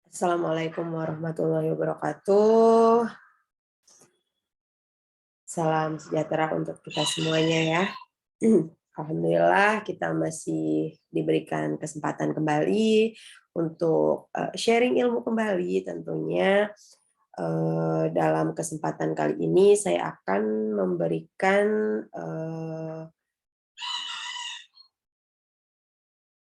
Assalamualaikum warahmatullahi wabarakatuh. Salam sejahtera untuk kita semuanya ya. Alhamdulillah kita masih diberikan kesempatan kembali untuk sharing ilmu kembali tentunya. Dalam kesempatan kali ini saya akan memberikan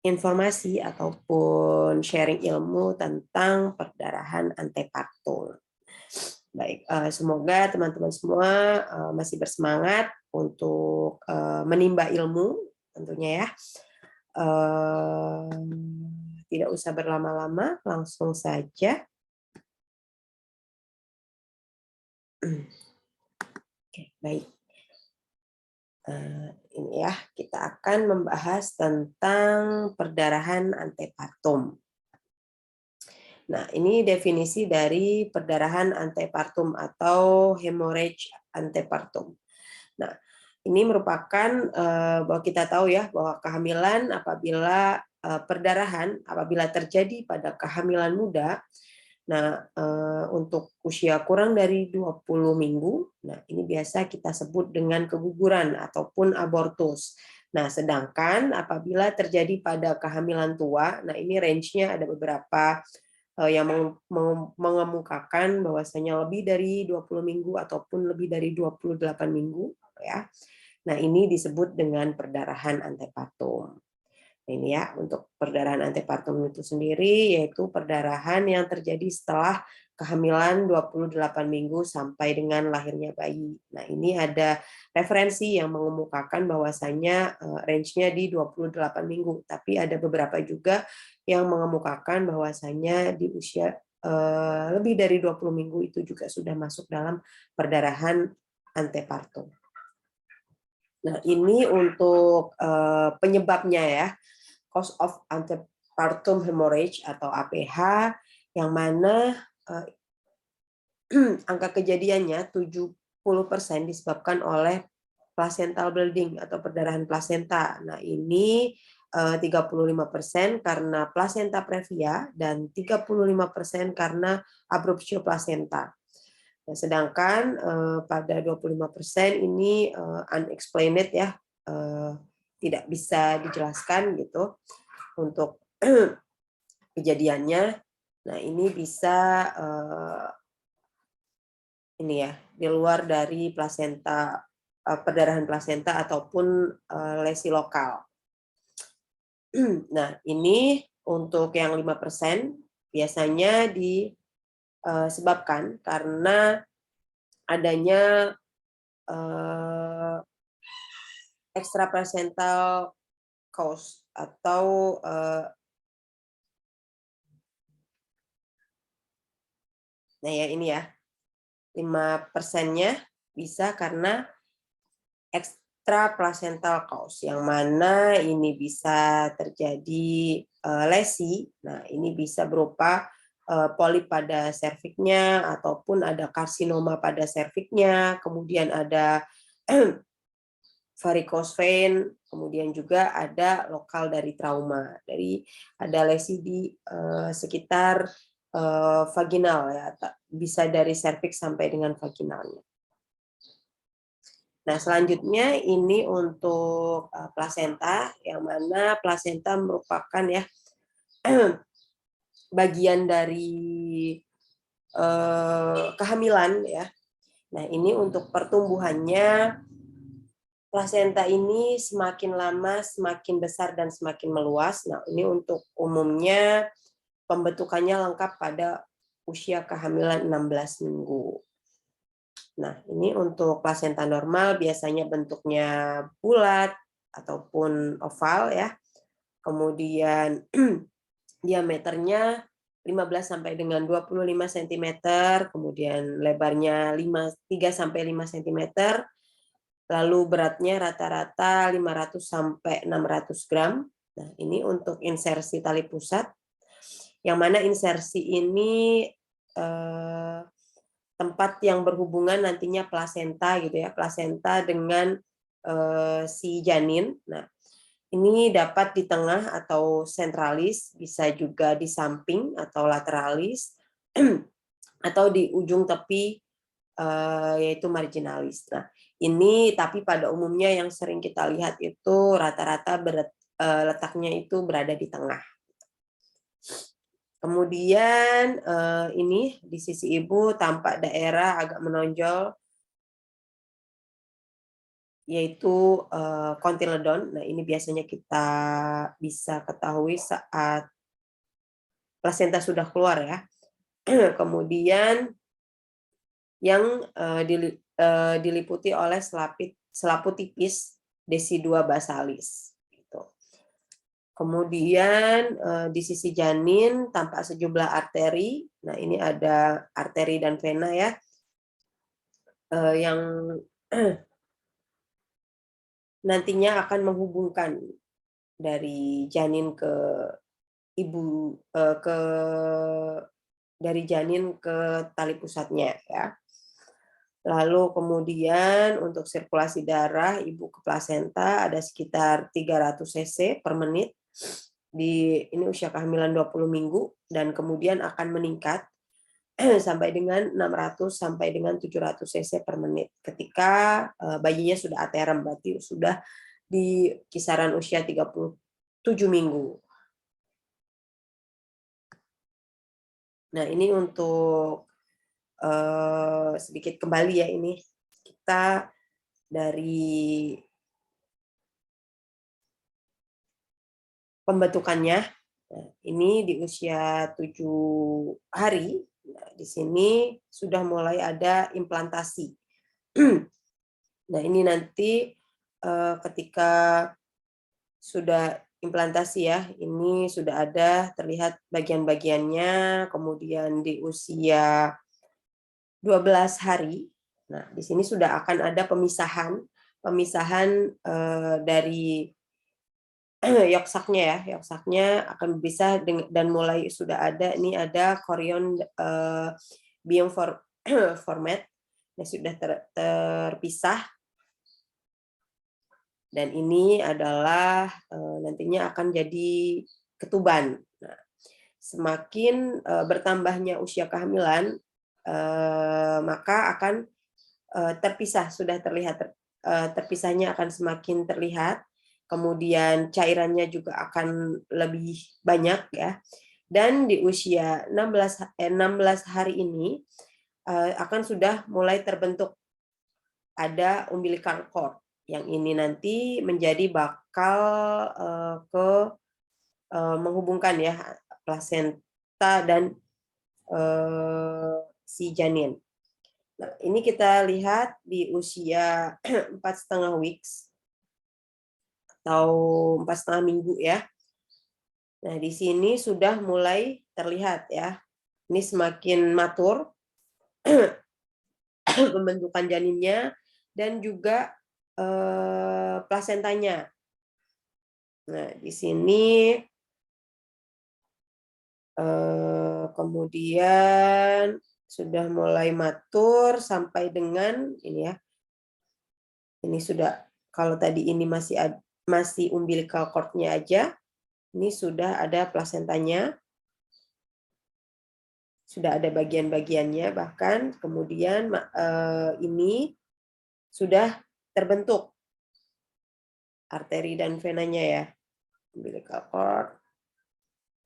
informasi ataupun sharing ilmu tentang perdarahan antepartum. Baik, semoga teman-teman semua masih bersemangat untuk menimba ilmu tentunya ya. Tidak usah berlama-lama, langsung saja. Oke, baik. Ini ya, kita akan membahas tentang perdarahan antepartum. Nah, ini definisi dari perdarahan antepartum atau hemorrhage antepartum. Nah, ini merupakan bahwa kita tahu ya bahwa kehamilan apabila perdarahan apabila terjadi pada kehamilan muda. Nah, untuk usia kurang dari 20 minggu, nah ini biasa kita sebut dengan keguguran ataupun abortus. Nah, sedangkan apabila terjadi pada kehamilan tua, nah ini range-nya ada beberapa yang mengemukakan bahwasanya lebih dari 20 minggu ataupun lebih dari 28 minggu ya. Nah, ini disebut dengan perdarahan antepartum. Ini ya, untuk perdarahan antepartum itu sendiri yaitu perdarahan yang terjadi setelah kehamilan 28 minggu sampai dengan lahirnya bayi. Nah, ini ada referensi yang mengemukakan bahwasanya range-nya di 28 minggu, tapi ada beberapa juga yang mengemukakan bahwasanya di usia lebih dari 20 minggu itu juga sudah masuk dalam perdarahan antepartum. Nah, ini untuk penyebabnya ya. Cause of antepartum hemorrhage atau APH, yang mana angka kejadiannya 70% disebabkan oleh placental bleeding atau perdarahan plasenta. Nah, ini 35% karena placenta previa dan 35% karena abruptio placenta. Nah, sedangkan pada 25% ini unexplained ya, tidak bisa dijelaskan gitu untuk kejadiannya. Nah, ini bisa ini ya, di luar dari plasenta, perdarahan plasenta ataupun lesi lokal. Nah, ini untuk yang 5% biasanya disebabkan karena adanya extraplacental cause atau nah ya ini ya, 5%-nya bisa karena extraplacental cause, yang mana ini bisa terjadi lesi. Nah, ini bisa berupa polip pada serviknya ataupun ada karsinoma pada serviknya, kemudian ada varicose vein, kemudian juga ada lokal dari trauma, dari ada lesi di sekitar vaginal ya, bisa dari serviks sampai dengan vaginalnya. Nah, selanjutnya ini untuk plasenta, yang mana plasenta merupakan ya bagian dari kehamilan ya. Nah, ini untuk pertumbuhannya plasenta ini semakin lama semakin besar dan semakin meluas. Nah, ini untuk umumnya pembentukannya lengkap pada usia kehamilan 16 minggu. Nah, ini untuk plasenta normal biasanya bentuknya bulat ataupun oval ya. Kemudian diameternya 15 sampai dengan 25 cm, kemudian lebarnya 3 sampai 5 cm. Lalu beratnya rata-rata 500 sampai 600 gram. Nah, ini untuk insersi tali pusat. Yang mana insersi ini tempat yang berhubungan nantinya plasenta gitu ya, plasenta dengan si janin. Nah, Ini dapat di tengah atau sentralis, bisa juga di samping atau lateralis, atau di ujung tepi yaitu marginalis. Nah, ini tapi pada umumnya yang sering kita lihat itu rata-rata letaknya itu berada di tengah. Kemudian ini di sisi ibu tampak daerah agak menonjol, yaitu kontiledon. Nah, ini biasanya kita bisa ketahui saat plasenta sudah keluar ya. Kemudian yang diliputi oleh selaput tipis desidua basalis. Kemudian di sisi janin tampak sejumlah arteri. Nah, ini ada arteri dan vena ya, yang nantinya akan menghubungkan dari janin ke ibu, dari janin ke tali pusatnya ya. Lalu kemudian untuk sirkulasi darah ibu ke plasenta ada sekitar 300 cc per menit. Ini usia kehamilan 20 minggu dan kemudian akan meningkat sampai dengan 600 sampai dengan 700 cc per menit ketika bayinya sudah aterem, berarti sudah di kisaran usia 37 minggu. Nah, ini untuk sedikit kembali ya, ini kita dari pembentukannya. Nah, ini di usia 7 hari, nah, di sini sudah mulai ada implantasi. Nah, ini nanti ketika sudah implantasi ya, ini sudah ada terlihat bagian-bagiannya, kemudian di usia 12 hari, nah di sini sudah akan ada pemisahan dari yoksaknya ya, yoksaknya akan bisa dan mulai sudah ada, ini ada chorion biome format yang sudah terpisah, dan ini adalah nantinya akan jadi ketuban. Nah, semakin bertambahnya usia kehamilan, maka akan terpisah, sudah terlihat terpisahnya akan semakin terlihat, kemudian cairannya juga akan lebih banyak ya. Dan di usia 16 hari ini akan sudah mulai terbentuk ada umbilical cord, yang ini nanti menjadi bakal menghubungkan ya plasenta dan si janin. Nah, ini kita lihat di usia 4,5 weeks atau 4,5 minggu ya. Nah, di sini sudah mulai terlihat ya. Ini semakin matur pembentukan janinnya dan juga plasentanya. Nah, di sini kemudian sudah mulai matur sampai dengan ini ya. Ini sudah, kalau tadi ini masih umbilical cord-nya aja, ini sudah ada plasentanya, sudah ada bagian-bagiannya bahkan, kemudian ini sudah terbentuk arteri dan venanya ya, umbilical cord.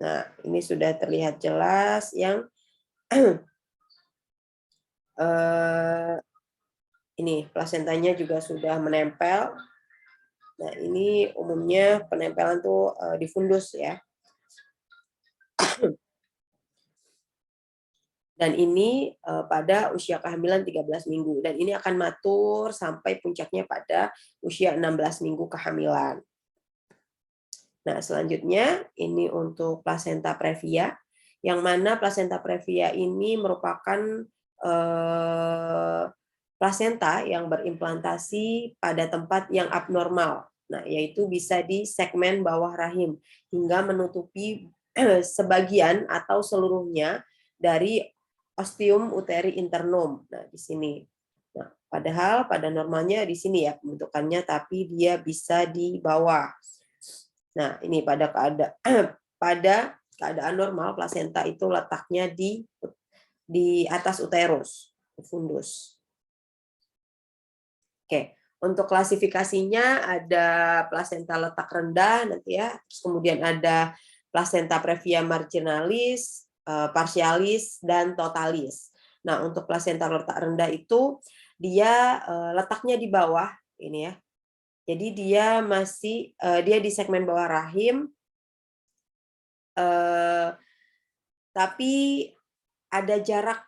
Nah, ini sudah terlihat jelas yang ini plasentanya juga sudah menempel. Nah, ini umumnya penempelan tuh di fundus ya. Dan ini pada usia kehamilan 13 minggu. Dan ini akan matur sampai puncaknya pada usia 16 minggu kehamilan. Nah, selanjutnya ini untuk plasenta previa, yang mana plasenta previa ini merupakan plasenta yang berimplantasi pada tempat yang abnormal. Nah, yaitu bisa di segmen bawah rahim hingga menutupi sebagian atau seluruhnya dari ostium uteri internum. Nah, di sini. Nah, padahal pada normalnya di sini ya pembentukannya, tapi dia bisa di bawah. Nah, ini pada keadaan normal plasenta itu letaknya di atas uterus, fundus. Oke, untuk klasifikasinya ada plasenta letak rendah nanti ya, terus kemudian ada plasenta previa marginalis, partialis, dan totalis. Nah, untuk plasenta letak rendah itu dia letaknya di bawah ini ya. Jadi dia masih dia di segmen bawah rahim, tapi ada jarak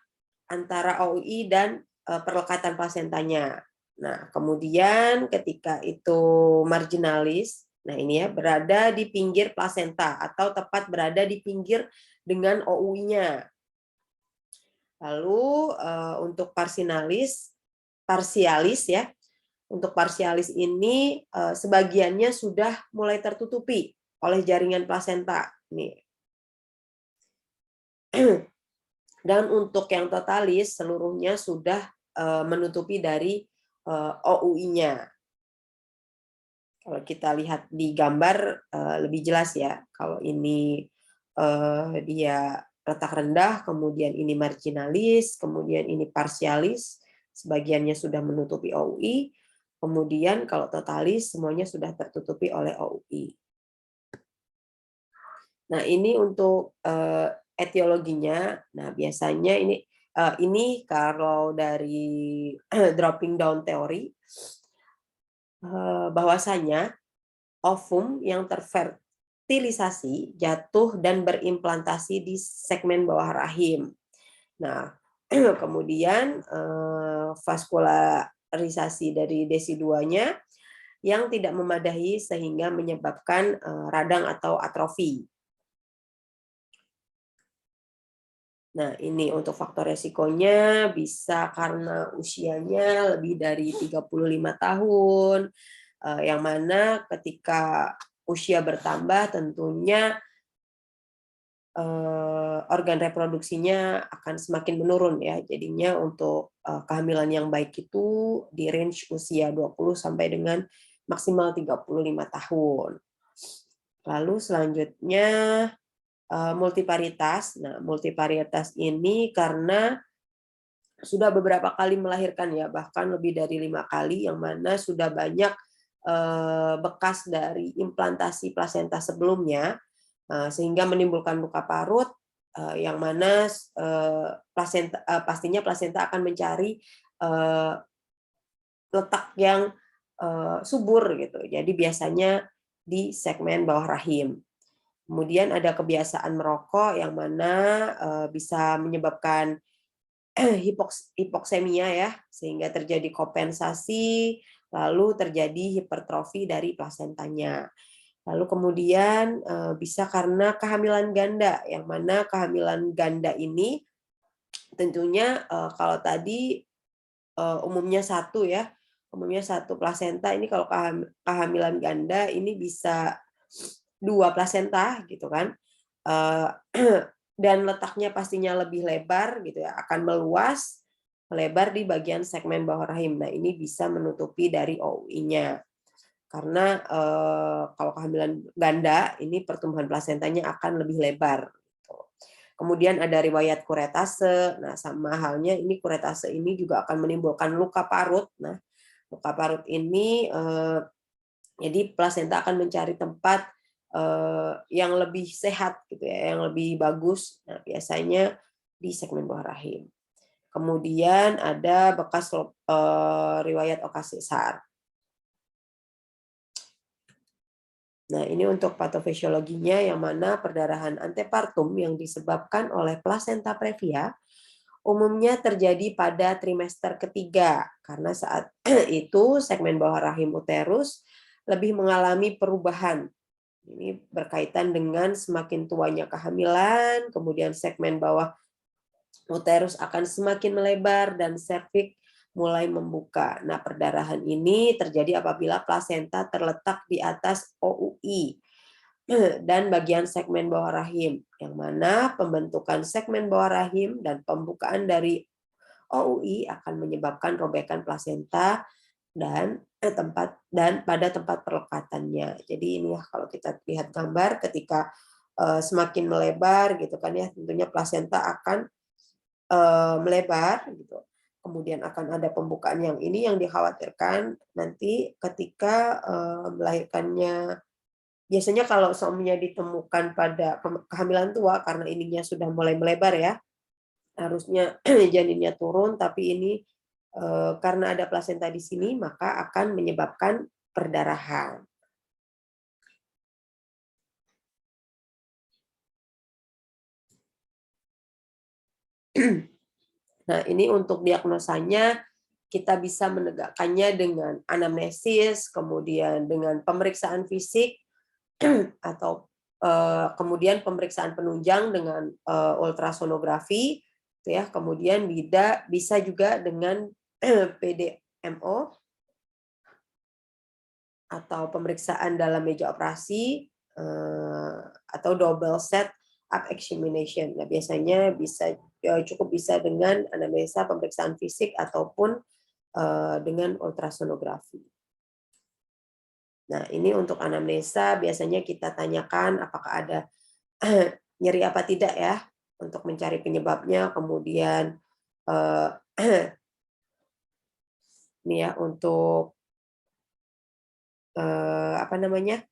antara OUI dan perlekatan plasentanya. Nah, kemudian ketika itu marginalis, nah ini ya, berada di pinggir plasenta atau tepat berada di pinggir dengan OUI-nya. Lalu untuk parsialis ya, untuk parsialis ini sebagiannya sudah mulai tertutupi oleh jaringan plasenta. Nih. Dan untuk yang totalis seluruhnya sudah menutupi dari OUI-nya. Kalau kita lihat di gambar lebih jelas ya. Kalau ini dia letak rendah, kemudian ini marginalis, kemudian ini parsialis, sebagiannya sudah menutupi OUI, kemudian kalau totalis semuanya sudah tertutupi oleh OUI. Nah, ini untuk etiologinya. Nah, biasanya ini kalau dari dropping down teori bahwasanya ovum yang terfertilisasi jatuh dan berimplantasi di segmen bawah rahim. Nah, kemudian vaskularisasi dari desiduanya yang tidak memadahi sehingga menyebabkan radang atau atrofi. Nah, ini untuk faktor resikonya bisa karena usianya lebih dari 35 tahun, yang mana ketika usia bertambah tentunya organ reproduksinya akan semakin menurun ya. Jadinya untuk kehamilan yang baik itu di range usia 20 sampai dengan maksimal 35 tahun. Lalu selanjutnya multiparietas. Nah, multiparietas ini karena sudah beberapa kali melahirkan ya, bahkan lebih dari 5 kali, yang mana sudah banyak bekas dari implantasi plasenta sebelumnya, sehingga menimbulkan luka parut, yang mana pastinya plasenta akan mencari letak yang subur gitu. Jadi biasanya di segmen bawah rahim. Kemudian ada kebiasaan merokok yang mana bisa menyebabkan hipoksemia ya, sehingga terjadi kompensasi, lalu terjadi hipertrofi dari plasentanya. Lalu kemudian bisa karena kehamilan ganda, yang mana kehamilan ganda ini tentunya kalau tadi umumnya satu ya, umumnya satu plasenta, ini kalau kehamilan ganda ini bisa 2 plasenta gitu kan, dan letaknya pastinya lebih lebar gitu ya, akan meluas, melebar di bagian segmen bawah rahim. Nah, ini bisa menutupi dari OUI-nya. Karena kalau kehamilan ganda ini pertumbuhan plasentanya akan lebih lebar. Gitu. Kemudian ada riwayat kuretase. Nah, sama halnya ini kuretase ini juga akan menimbulkan luka parut. Nah, luka parut ini jadi plasenta akan mencari tempat yang lebih sehat gitu ya, yang lebih bagus. Nah, biasanya di segmen bawah rahim. Kemudian ada bekas riwayat okas sesar. Nah, ini untuk patofisiologinya, yang mana perdarahan antepartum yang disebabkan oleh plasenta previa umumnya terjadi pada trimester ketiga, karena saat itu segmen bawah rahim uterus lebih mengalami perubahan. Ini berkaitan dengan semakin tuanya kehamilan, kemudian segmen bawah uterus akan semakin melebar dan serviks mulai membuka. Nah, perdarahan ini terjadi apabila plasenta terletak di atas OUI dan bagian segmen bawah rahim, yang mana pembentukan segmen bawah rahim dan pembukaan dari OUI akan menyebabkan robekan plasenta dan tempat dan pada tempat perlekatannya. Jadi ini ya kalau kita lihat gambar ketika semakin melebar gitu kan ya, tentunya plasenta akan melebar gitu. Kemudian akan ada pembukaan yang ini yang dikhawatirkan nanti ketika melahirkannya. Biasanya kalau suaminya ditemukan pada kehamilan tua karena ininya sudah mulai melebar ya, harusnya janinnya turun, tapi ini karena ada plasenta di sini maka akan menyebabkan perdarahan. Nah, ini untuk diagnosanya kita bisa menegakkannya dengan anamnesis, kemudian dengan pemeriksaan fisik atau kemudian pemeriksaan penunjang dengan ultrasonografi, ya. Kemudian bisa juga dengan PDMO atau pemeriksaan dalam meja operasi atau double set up examination. Nah, biasanya cukup bisa dengan anamnesa, pemeriksaan fisik ataupun dengan ultrasonografi. Nah, ini untuk anamnesa biasanya kita tanyakan apakah ada nyeri apa tidak ya, untuk mencari penyebabnya. Kemudian ini ya untuk apa namanya,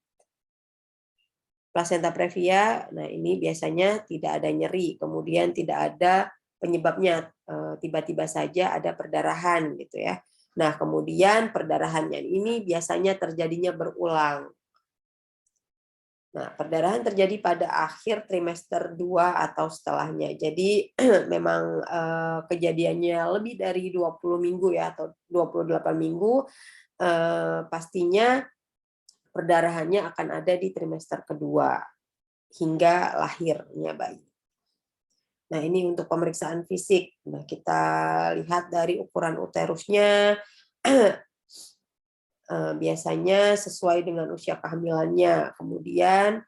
plasenta previa. Nah, ini biasanya tidak ada nyeri, kemudian tidak ada penyebabnya, tiba-tiba saja ada perdarahan gitu ya. Nah, kemudian perdarahannya ini biasanya terjadinya berulang. Nah, perdarahan terjadi pada akhir trimester 2 atau setelahnya. Jadi memang kejadiannya lebih dari 20 minggu ya atau 28 minggu, pastinya perdarahannya akan ada di trimester kedua hingga lahirnya bayi. Nah, ini untuk pemeriksaan fisik. Nah, kita lihat dari ukuran uterusnya, biasanya sesuai dengan usia kehamilannya. Kemudian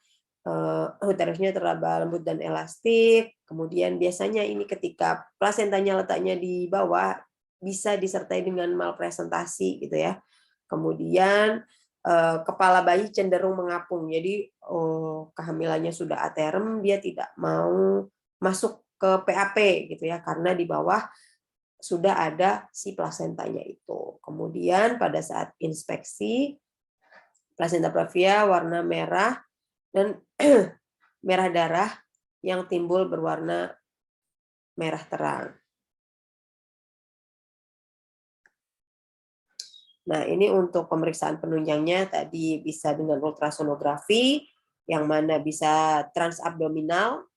uterusnya teraba lembut dan elastik. Kemudian biasanya ini ketika plasentanya letaknya di bawah bisa disertai dengan malpresentasi gitu ya. Kemudian kepala bayi cenderung mengapung. Jadi kehamilannya sudah aterem, dia tidak mau masuk ke PAP gitu ya karena di bawah sudah ada si plasentanya itu. Kemudian pada saat inspeksi plasenta previa warna merah dan merah darah yang timbul berwarna merah terang. Nah, ini untuk pemeriksaan penunjangnya tadi bisa dengan ultrasonografi, yang mana bisa transabdominal,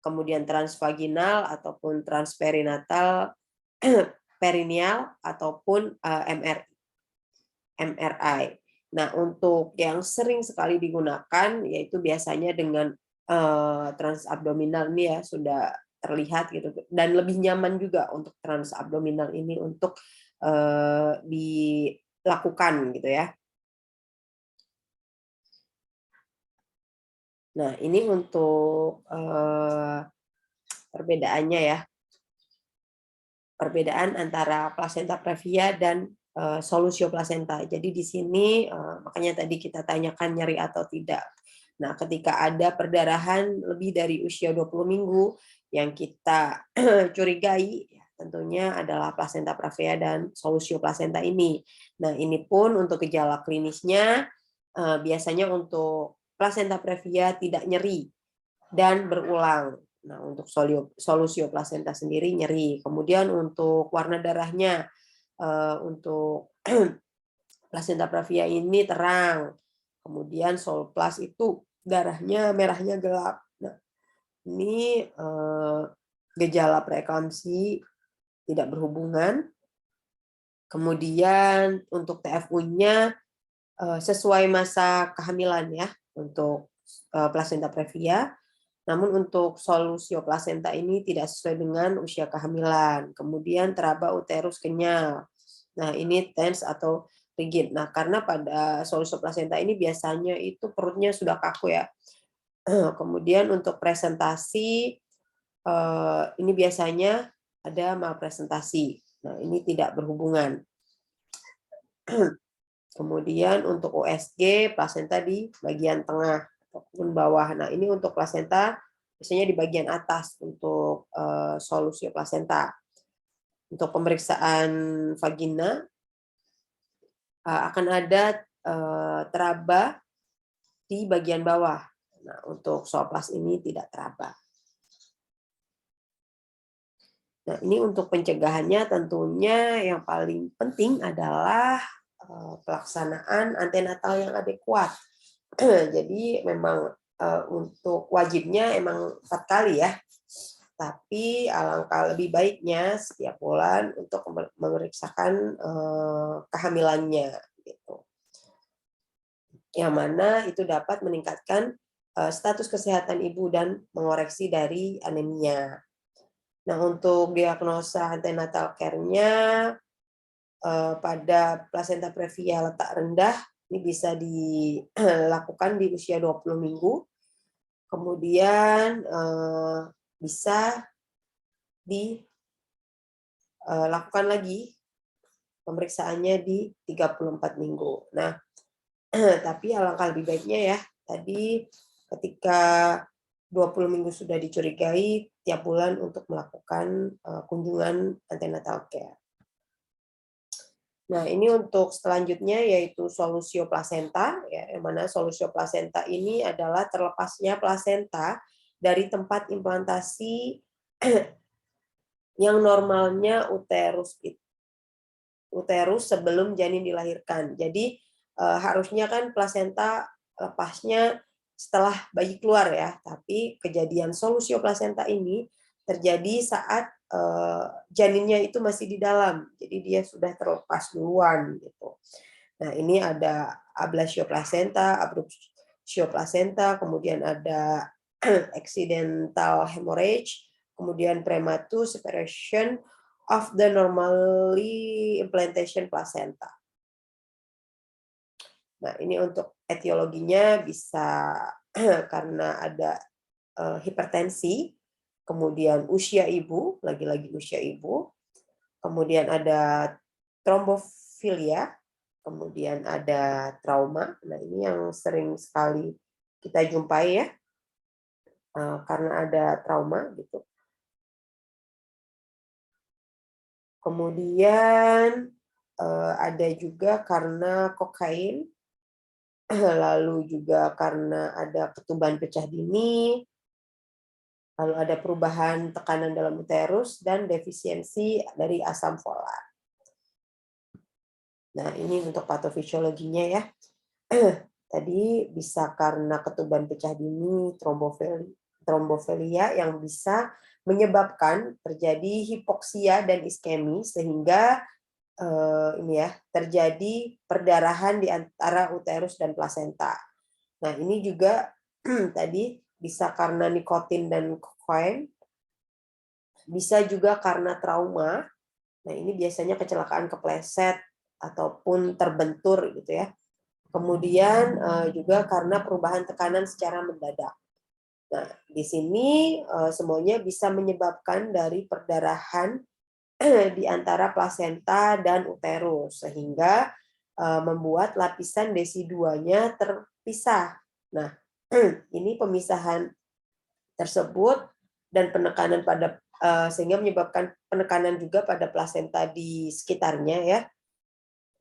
kemudian transvaginal, ataupun transperinatal, perineal, ataupun MRI. Nah, untuk yang sering sekali digunakan, yaitu biasanya dengan transabdominal ini ya, sudah terlihat gitu, dan lebih nyaman juga untuk transabdominal ini untuk dilakukan gitu ya. Nah, ini untuk perbedaannya ya. Perbedaan antara plasenta previa dan solusio plasenta. Jadi di sini makanya tadi kita tanyakan nyeri atau tidak. Nah, ketika ada perdarahan lebih dari usia 20 minggu yang kita curigai, ya, tentunya adalah plasenta previa dan solusio plasenta ini. Nah, ini pun untuk gejala klinisnya biasanya untuk plasenta previa tidak nyeri dan berulang. Nah, untuk solusio plasenta sendiri nyeri. Kemudian untuk warna darahnya, untuk plasenta previa ini terang. Kemudian solplas itu darahnya merahnya gelap. Nah, ini gejala preeklamsi tidak berhubungan. Kemudian untuk TFU-nya sesuai masa kehamilan ya untuk plasenta previa. Namun untuk solusio plasenta ini tidak sesuai dengan usia kehamilan. Kemudian teraba uterus kenyal. Nah, ini tense atau rigid. Nah, karena pada solusio plasenta ini biasanya itu perutnya sudah kaku ya. Kemudian untuk presentasi ini biasanya ada malpresentasi. Nah, ini tidak berhubungan. Kemudian untuk USG, plasenta di bagian tengah ataupun bawah. Nah, ini untuk plasenta biasanya di bagian atas untuk solusio plasenta. Untuk pemeriksaan vagina akan ada teraba di bagian bawah. Nah, untuk sooplas ini tidak teraba. Nah, ini untuk pencegahannya tentunya yang paling penting adalah pelaksanaan antenatal yang adekuat. Jadi memang untuk wajibnya emang 4 kali ya. Tapi alangkah lebih baiknya setiap bulan untuk memeriksakan kehamilannya gitu. Yang mana itu dapat meningkatkan status kesehatan ibu dan mengoreksi dari anemia. Nah, untuk diagnosa antenatal care-nya pada plasenta previa letak rendah ini bisa dilakukan di usia 20 minggu. Kemudian bisa dilakukan lagi pemeriksaannya di 34 minggu. Nah, tapi alangkah lebih baiknya ya, tadi ketika 20 minggu sudah dicurigai, tiap bulan untuk melakukan kunjungan antenatal care. Nah, ini untuk selanjutnya yaitu solusio plasenta, ya, yang mana solusio plasenta ini adalah terlepasnya plasenta dari tempat implantasi yang normalnya uterus sebelum janin dilahirkan. Jadi harusnya kan plasenta lepasnya setelah bayi keluar ya, tapi kejadian solusio plasenta ini terjadi saat janinnya itu masih di dalam, jadi dia sudah terlepas duluan gitu. Nah, ini ada ablasio placenta, abruptio placenta, kemudian ada accidental hemorrhage, kemudian premature separation of the normally implantation placenta. Nah, ini untuk etiologinya bisa karena ada hipertensi, kemudian usia ibu, lagi-lagi usia ibu, kemudian ada trombofilia, kemudian ada trauma. Nah, ini yang sering sekali kita jumpai ya, karena ada trauma gitu. Kemudian ada juga karena kokain, lalu juga karena ada ketuban pecah dini, lalu ada perubahan tekanan dalam uterus, dan defisiensi dari asam folat. Nah, ini untuk patofisiologinya ya. Tadi bisa karena ketuban pecah dini, trombofilia yang bisa menyebabkan terjadi hipoksia dan iskemi sehingga ini ya terjadi perdarahan di antara uterus dan plasenta. Nah, ini juga tadi bisa karena nikotin dan kokain, bisa juga karena trauma. Nah, ini biasanya kecelakaan kepleset ataupun terbentur gitu ya. Kemudian juga karena perubahan tekanan secara mendadak. Nah, di sini semuanya bisa menyebabkan dari perdarahan di antara plasenta dan uterus sehingga membuat lapisan desiduanya terpisah. Nah, ini pemisahan tersebut dan penekanan pada sehingga menyebabkan penekanan juga pada plasenta di sekitarnya ya,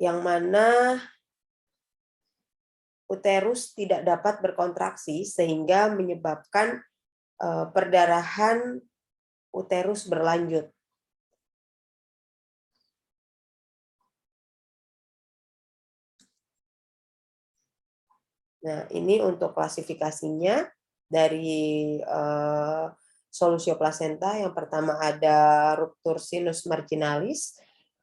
yang mana uterus tidak dapat berkontraksi sehingga menyebabkan perdarahan uterus berlanjut. Nah, ini untuk klasifikasinya dari solusio plasenta. Yang pertama ada ruptur sinus marginalis,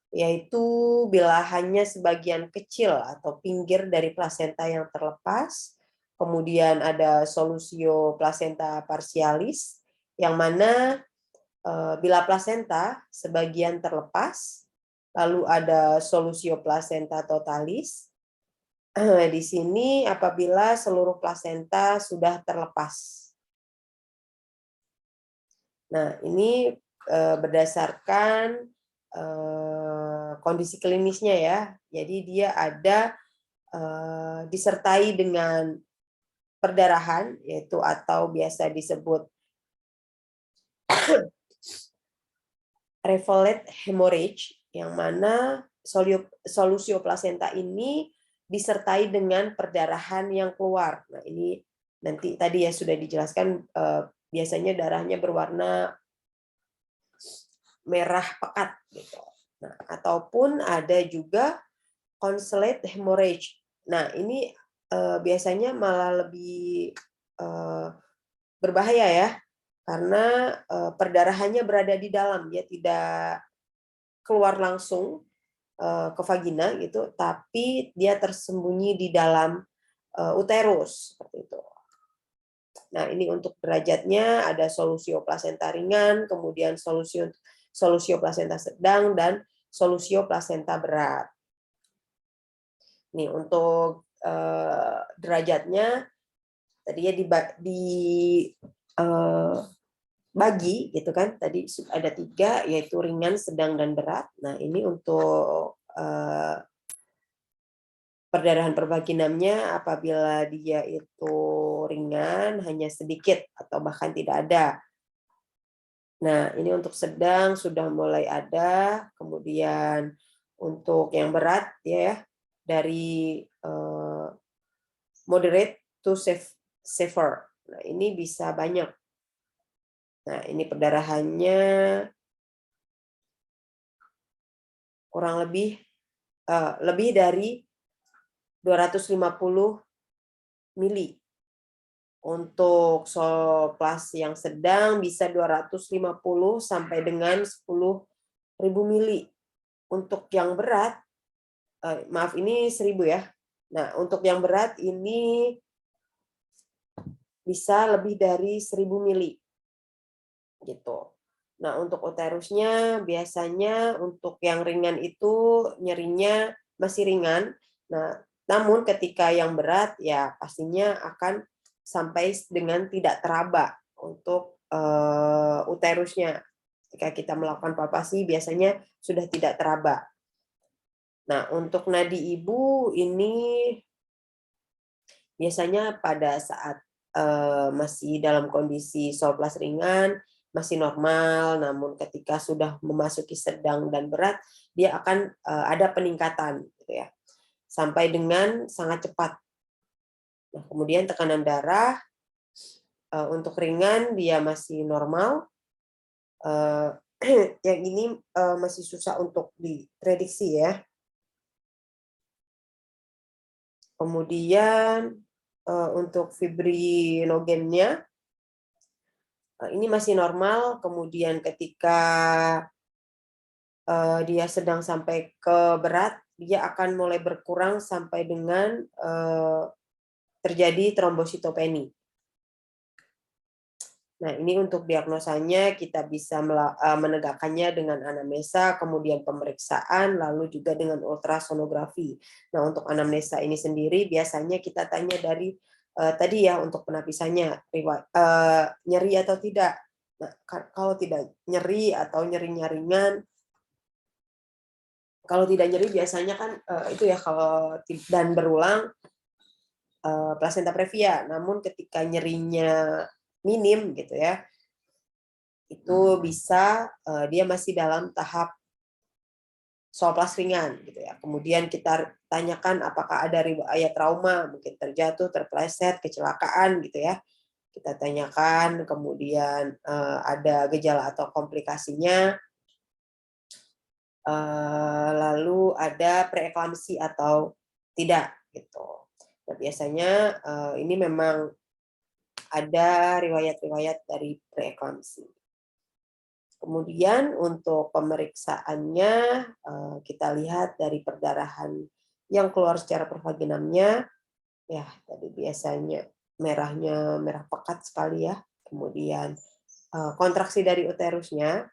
yaitu bila hanya sebagian kecil atau pinggir dari plasenta yang terlepas. Kemudian ada solusio plasenta parsialis, yang mana bila plasenta sebagian terlepas. Lalu ada solusio plasenta totalis. Di sini apabila seluruh plasenta sudah terlepas. Nah, ini berdasarkan kondisi klinisnya ya. Jadi dia ada disertai dengan perdarahan, yaitu atau biasa disebut revolute hemorrhage, yang mana solusio plasenta ini disertai dengan perdarahan yang keluar. Nah, ini nanti tadi ya sudah dijelaskan, biasanya darahnya berwarna merah pekat gitu. Nah, ataupun ada juga consolate hemorrhage. Nah, ini biasanya malah lebih berbahaya ya, karena perdarahannya berada di dalam, dia tidak keluar langsung ke vagina gitu, tapi dia tersembunyi di dalam uterus seperti itu. Nah, ini untuk derajatnya ada solusio plasenta ringan, kemudian solusio plasenta sedang, dan solusio plasenta berat. Nih untuk derajatnya tadinya dibagi gitu kan, tadi ada 3 yaitu ringan, sedang, dan berat. Nah, ini untuk perdarahan pervaginamnya apabila dia itu ringan hanya sedikit atau bahkan tidak ada. Nah, ini untuk sedang sudah mulai ada, kemudian untuk yang berat ya dari moderate to severe. Nah, ini bisa banyak. Nah, ini perdarahannya kurang lebih dari 250 mili. Untuk solplas yang sedang bisa 250 sampai dengan 10.000 mili. Untuk yang berat, maaf ini 1.000 ya. Nah, untuk yang berat ini bisa lebih dari 1.000 mili. Gitu. Nah, untuk uterusnya biasanya untuk yang ringan itu nyerinya masih ringan. Nah, namun ketika yang berat ya pastinya akan sampai dengan tidak teraba untuk uterusnya. Ketika kita melakukan palpasi biasanya sudah tidak teraba. Nah, untuk nadi ibu ini biasanya pada saat masih dalam kondisi solplas ringan, masih normal, namun ketika sudah memasuki sedang dan berat, dia akan ada peningkatan, gitu ya, sampai dengan sangat cepat. Nah, kemudian tekanan darah untuk ringan dia masih normal, yang ini masih susah untuk diprediksi ya. Kemudian untuk fibrinogennya ini masih normal, kemudian ketika dia sedang sampai ke berat, dia akan mulai berkurang sampai dengan terjadi trombositopeni. Nah, ini untuk diagnosanya kita bisa menegakkannya dengan anamnesa, kemudian pemeriksaan, lalu juga dengan ultrasonografi. Nah, untuk anamnesa ini sendiri biasanya kita tanya dari tadi ya untuk penapisannya, nyeri atau tidak. Nah, kalau tidak nyeri atau nyerinya ringan, kalau tidak nyeri biasanya kan itu ya kalau dan berulang plasenta previa. Namun ketika nyerinya minim gitu ya, itu bisa dia masih dalam tahap solplas ringan gitu ya. Kemudian kita tanyakan apakah ada riwayat trauma, mungkin terjatuh, terpleset, kecelakaan gitu ya. Kita tanyakan, kemudian ada gejala atau komplikasinya, lalu ada preeklamsi atau tidak gitu. Nah, biasanya ini memang ada riwayat-riwayat dari preeklamsi. Kemudian untuk pemeriksaannya kita lihat dari perdarahan yang keluar secara pervaginamnya, ya tadi biasanya merahnya merah pekat sekali ya. Kemudian kontraksi dari uterusnya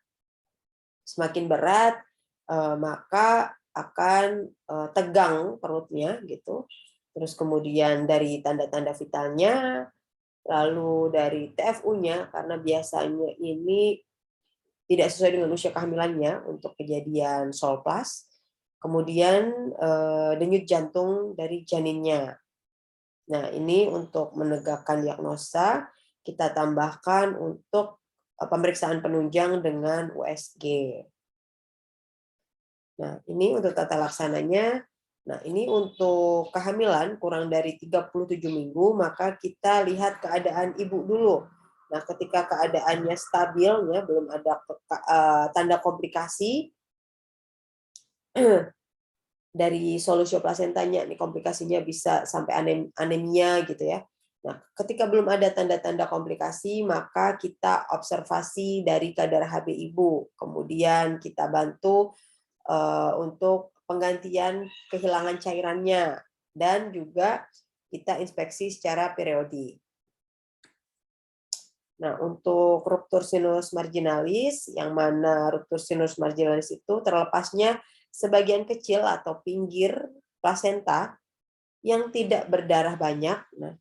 semakin berat, maka akan tegang perutnya gitu. Terus kemudian dari tanda-tanda vitalnya, lalu dari TFU-nya, karena biasanya ini tidak sesuai dengan usia kehamilannya untuk kejadian solplas. kemudian denyut jantung dari janinnya. Nah, ini untuk menegakkan diagnosa, kita tambahkan untuk pemeriksaan penunjang dengan USG. Nah, ini untuk tata laksananya. Nah, ini untuk kehamilan kurang dari 37 minggu, maka kita lihat keadaan ibu dulu. Nah, ketika keadaannya stabil, ya, belum ada tanda komplikasi dari solusio plasentanya, nih komplikasinya bisa sampai anemia gitu ya. Nah, ketika belum ada tanda-tanda komplikasi, maka kita observasi dari kadar Hb ibu. Kemudian kita bantu untuk penggantian kehilangan cairannya, dan juga kita inspeksi secara periodik. Nah, untuk ruptur sinus marginalis, yang mana ruptur sinus marginalis itu terlepasnya sebagian kecil atau pinggir plasenta yang tidak berdarah banyak, nah,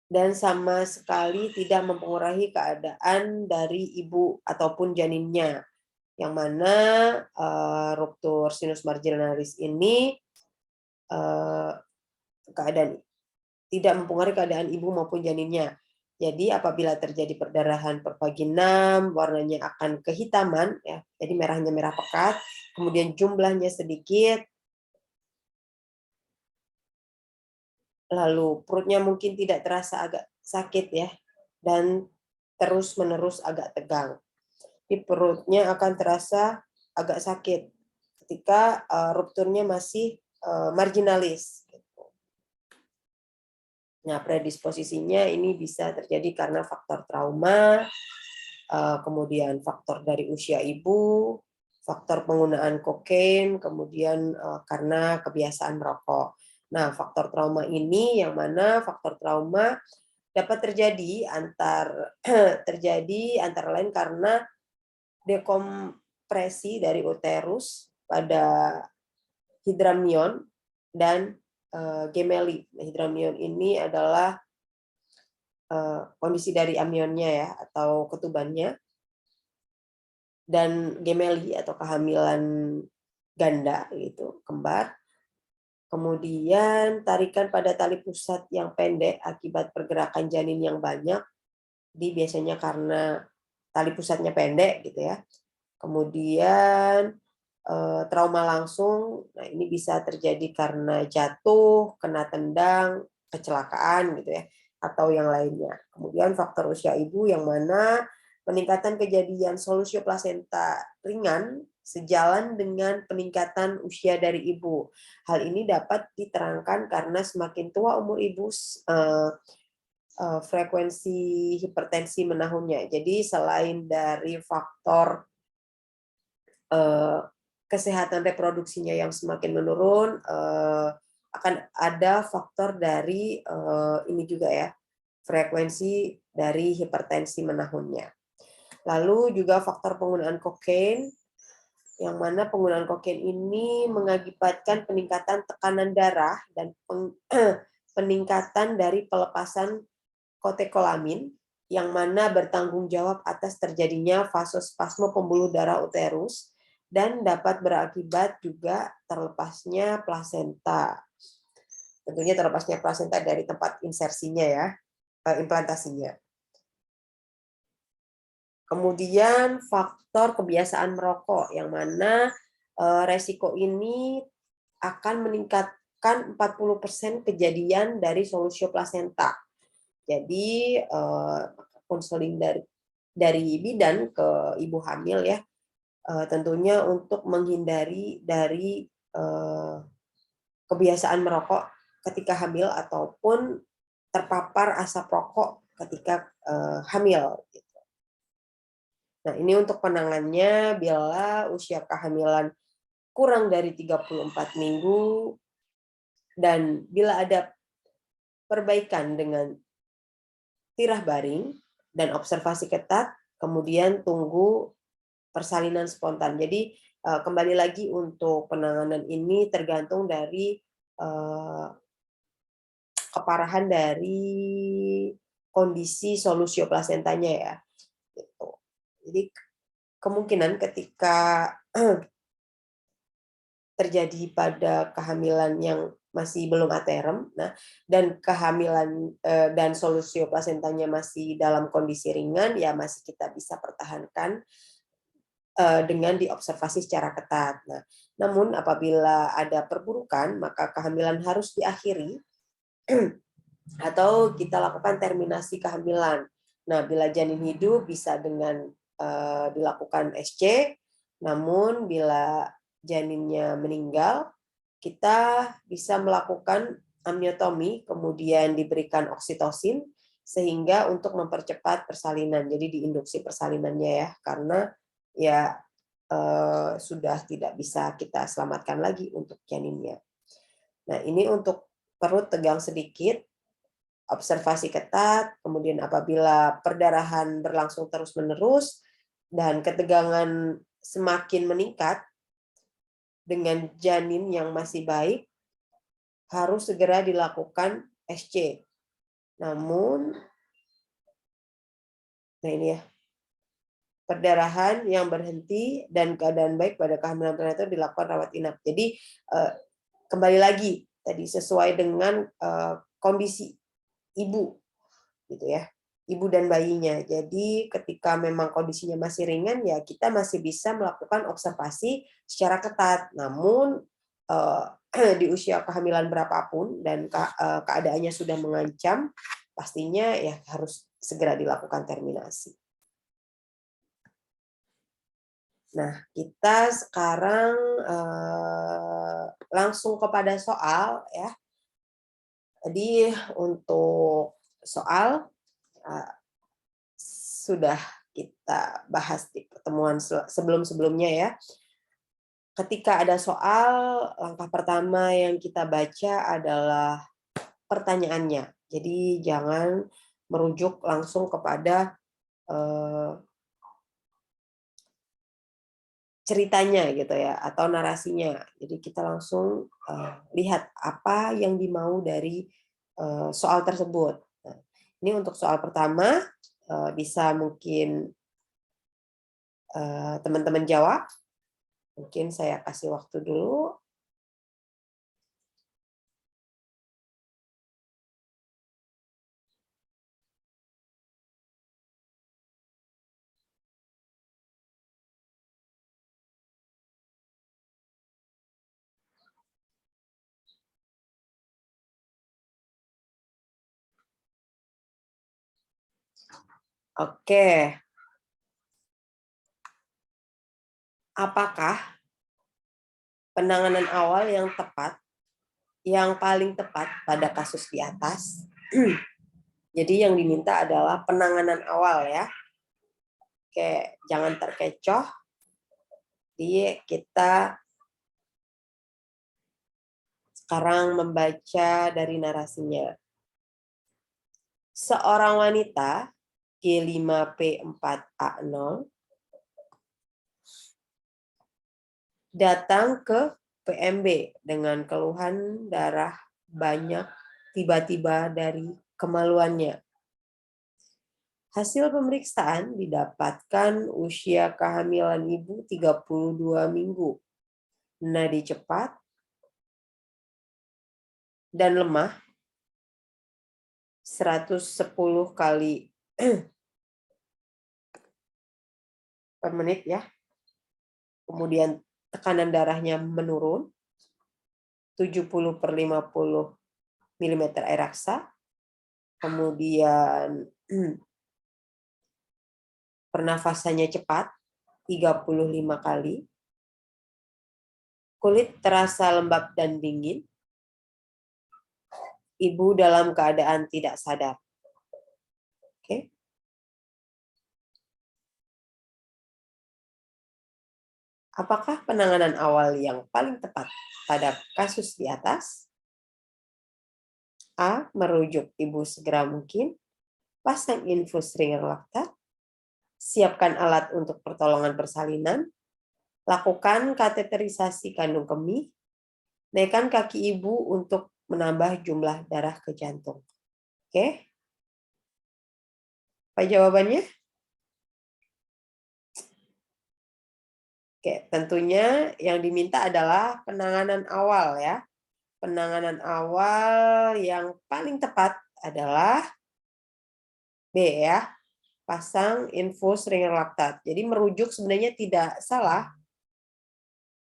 dan sama sekali tidak mempengaruhi keadaan dari ibu ataupun janinnya, yang mana ruptur sinus marginalis ini keadaan tidak mempengaruhi keadaan ibu maupun janinnya. Jadi apabila terjadi perdarahan per pagi 6, warnanya akan kehitaman, ya, jadi merahnya merah pekat, kemudian jumlahnya sedikit, lalu perutnya mungkin tidak terasa agak sakit ya, dan terus-menerus agak tegang. Di perutnya akan terasa agak sakit ketika rupturnya masih marginalis. Nah, predisposisinya ini bisa terjadi karena faktor trauma, kemudian faktor dari usia ibu, faktor penggunaan kokain, kemudian karena kebiasaan merokok. Nah, faktor trauma ini yang mana faktor trauma dapat terjadi antara lain karena dekompresi dari uterus pada hidramion dan gemeli. Hidramion ini adalah kondisi dari amionnya ya, atau ketubannya, dan gemeli atau kehamilan ganda gitu, kembar. Kemudian tarikan pada tali pusat yang pendek akibat pergerakan janin yang banyak, biasanya karena tali pusatnya pendek gitu ya. Kemudian trauma langsung, nah ini bisa terjadi karena jatuh, kena tendang, kecelakaan gitu ya, atau yang lainnya. Kemudian faktor usia ibu yang mana peningkatan kejadian solusio plasenta ringan sejalan dengan peningkatan usia dari ibu. Hal ini dapat diterangkan karena semakin tua umur ibu, frekuensi hipertensi menahunnya. Jadi selain dari faktor kesehatan reproduksinya yang semakin menurun, akan ada faktor dari ini juga ya, frekuensi dari hipertensi menahunnya. Lalu juga faktor penggunaan kokain, yang mana penggunaan kokain ini mengakibatkan peningkatan tekanan darah dan peningkatan dari pelepasan kotekolamin, yang mana bertanggung jawab atas terjadinya vasospasme pembuluh darah uterus dan dapat berakibat juga terlepasnya plasenta. Tentunya terlepasnya plasenta dari tempat insersinya ya, implantasinya. Kemudian faktor kebiasaan merokok, yang mana resiko ini akan meningkatkan 40% kejadian dari solusio plasenta. Jadi konseling dari bidan ke ibu hamil ya, tentunya untuk menghindari dari kebiasaan merokok ketika hamil ataupun terpapar asap rokok ketika hamil. Nah, ini untuk penanganannya bila usia kehamilan kurang dari 34 minggu dan bila ada perbaikan dengan tirah baring dan observasi ketat, kemudian tunggu persalinan spontan. Jadi kembali lagi untuk penanganan ini tergantung dari keparahan dari kondisi solusio plasentanya ya. Gitu. Jadi kemungkinan ketika terjadi pada kehamilan yang masih belum aterem, nah, dan kehamilan dan solusio plasentanya masih dalam kondisi ringan, ya masih kita bisa pertahankan dengan diobservasi secara ketat. Nah, namun apabila ada perburukan, maka kehamilan harus diakhiri atau kita lakukan terminasi kehamilan. Nah, bila janin hidup bisa dengan dilakukan SC, namun bila janinnya meninggal, kita bisa melakukan amniotomi, kemudian diberikan oksitosin, sehingga untuk mempercepat persalinan. Jadi diinduksi persalinannya ya, karena ya sudah tidak bisa kita selamatkan lagi untuk janinnya. Nah, ini untuk perut tegang sedikit, observasi ketat, kemudian apabila perdarahan berlangsung terus-menerus dan ketegangan semakin meningkat dengan janin yang masih baik, harus segera dilakukan SC. Namun, nah ini ya, perdarahan yang berhenti dan keadaan baik pada kehamilan prenatal dilakukan rawat inap. Jadi kembali lagi tadi sesuai dengan kondisi ibu, gitu ya, ibu dan bayinya. Jadi ketika memang kondisinya masih ringan, ya kita masih bisa melakukan observasi secara ketat. Namun di usia kehamilan berapapun dan keadaannya sudah mengancam, pastinya ya harus segera dilakukan terminasi. Nah, kita sekarang langsung kepada soal ya. Jadi untuk soal sudah kita bahas di pertemuan sebelum-sebelumnya ya. Ketika ada soal, langkah pertama yang kita baca adalah pertanyaannya. Jadi jangan merujuk langsung kepada ceritanya gitu ya, atau narasinya. Jadi kita langsung lihat apa yang dimau dari soal tersebut. Nah, ini untuk soal pertama bisa mungkin teman-teman jawab. Mungkin saya kasih waktu dulu. Oke. Apakah penanganan awal yang tepat, yang paling tepat pada kasus di atas? Jadi yang diminta adalah penanganan awal ya. Oke, jangan terkecoh. Jadi kita sekarang membaca dari narasinya. Seorang wanita G5P4A0 datang ke PMB dengan keluhan darah banyak tiba-tiba dari kemaluannya. Hasil pemeriksaan didapatkan usia kehamilan ibu 32 minggu. Nadi cepat dan lemah 110 kali per menit ya. Kemudian tekanan darahnya menurun 70/50 mm air raksa. Kemudian pernafasannya cepat 35 kali. Kulit terasa lembab dan dingin. Ibu dalam keadaan tidak sadar. Oke. Apakah penanganan awal yang paling tepat pada kasus di atas? A. Merujuk ibu segera mungkin. Pasang infus ringer laktat. Siapkan alat untuk pertolongan persalinan. Lakukan kateterisasi kandung kemih. Naikkan kaki ibu untuk menambah jumlah darah ke jantung. Oke. Apa jawabannya? Oke, tentunya yang diminta adalah penanganan awal ya. Penanganan awal yang paling tepat adalah B ya, pasang infus ring laktat. Jadi merujuk sebenarnya tidak salah,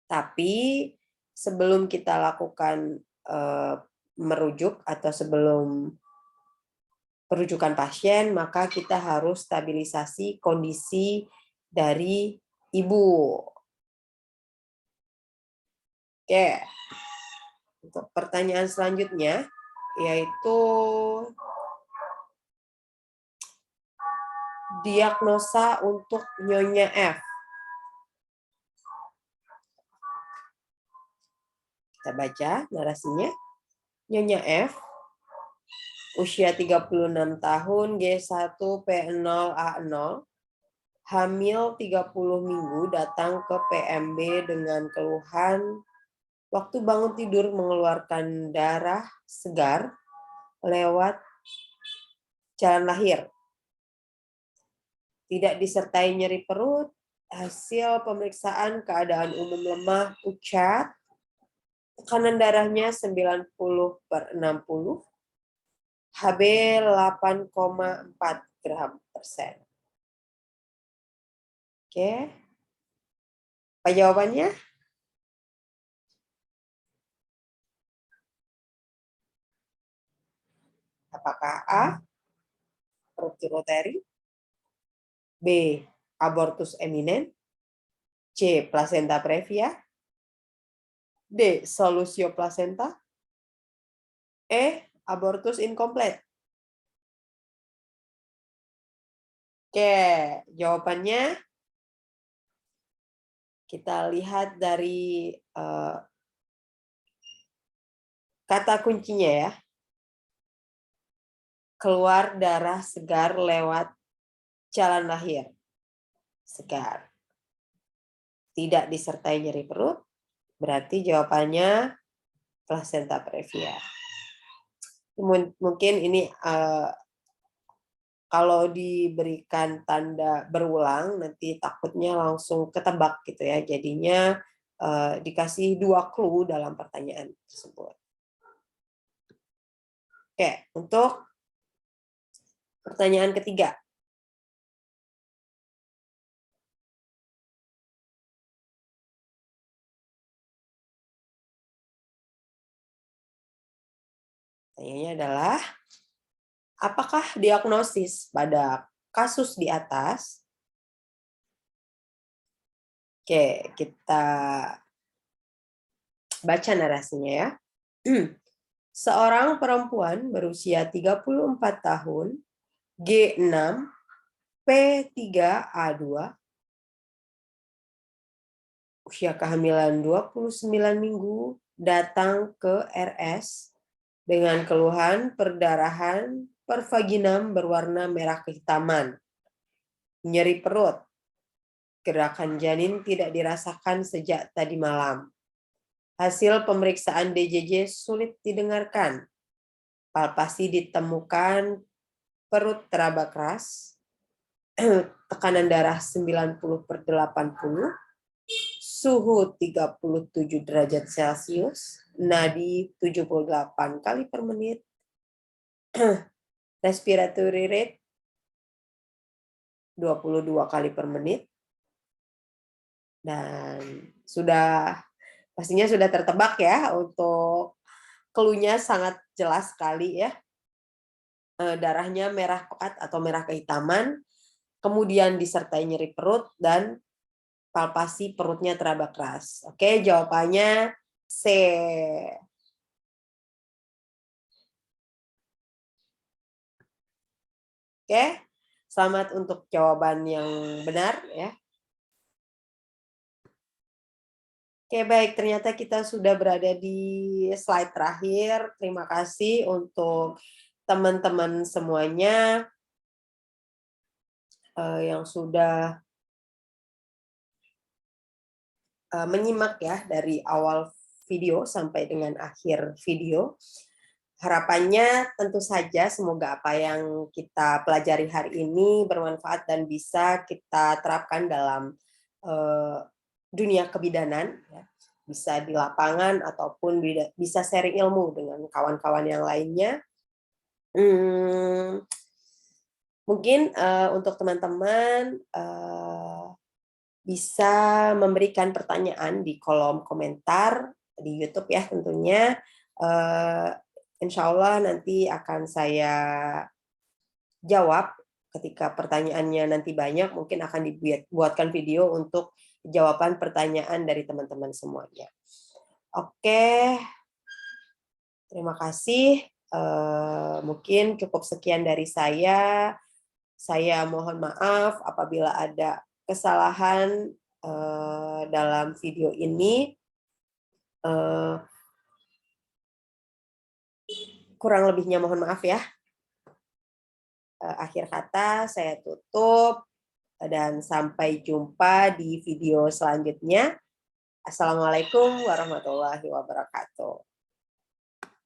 tapi sebelum kita lakukan merujuk atau sebelum perujukan pasien, maka kita harus stabilisasi kondisi dari ibu. Oke, untuk pertanyaan selanjutnya yaitu diagnosa untuk Nyonya F. Kita baca narasinya. Nyonya F, usia 36 tahun, G1P0A0, hamil 30 minggu, datang ke PMB dengan keluhan waktu bangun tidur mengeluarkan darah segar lewat jalan lahir. Tidak disertai nyeri perut, hasil pemeriksaan keadaan umum lemah, pucat, tekanan darahnya 90/60, HB 8,4 gram per sen. Oke. Apa jawabannya? Apakah A, perut uroteri, B, abortus eminen, C, placenta previa, D, solusio placenta, E, abortus incomplete. Oke, jawabannya kita lihat dari kata kuncinya ya. Keluar darah segar lewat jalan lahir. Segar. Tidak disertai nyeri perut, berarti jawabannya placenta previa. Mungkin ini kalau diberikan tanda berulang nanti takutnya langsung ketebak gitu ya. Jadinya dikasih 2 clue dalam pertanyaan tersebut. Oke, untuk pertanyaan ketiga. Pertanyaannya adalah, apakah diagnosis pada kasus di atas? Oke, kita baca narasinya ya. Seorang perempuan berusia 34 tahun, G6, P3A2, usia kehamilan 29 minggu, datang ke RS dengan keluhan perdarahan pervaginam berwarna merah kehitaman, nyeri perut, gerakan janin tidak dirasakan sejak tadi malam. Hasil pemeriksaan DJJ sulit didengarkan. Palpasi ditemukan perut teraba keras, tekanan darah 90/80, suhu 37 derajat Celcius, nadi 78 kali per menit, respiratory rate 22 kali per menit, dan pastinya sudah tertebak ya, untuk clue-nya sangat jelas sekali ya. Darahnya merah pekat atau merah kehitaman, kemudian disertai nyeri perut dan palpasi perutnya teraba keras. Oke, jawabannya C. Oke, selamat untuk jawaban yang benar ya. Oke, baik, ternyata kita sudah berada di slide terakhir. Terima kasih untuk teman-teman semuanya yang sudah menyimak ya dari awal video sampai dengan akhir video. Harapannya tentu saja semoga apa yang kita pelajari hari ini bermanfaat dan bisa kita terapkan dalam dunia kebidanan, ya, bisa di lapangan ataupun bisa sharing ilmu dengan kawan-kawan yang lainnya. Mungkin untuk teman-teman bisa memberikan pertanyaan di kolom komentar di YouTube ya tentunya. Insya Allah nanti akan saya jawab ketika pertanyaannya nanti banyak, mungkin akan dibuatkan video untuk jawaban pertanyaan dari teman-teman semuanya. Oke, terima kasih. Mungkin cukup sekian dari saya. Saya mohon maaf apabila ada kesalahan dalam video ini. Kurang lebihnya mohon maaf ya. Akhir kata saya tutup dan sampai jumpa di video selanjutnya. Assalamualaikum warahmatullahi wabarakatuh.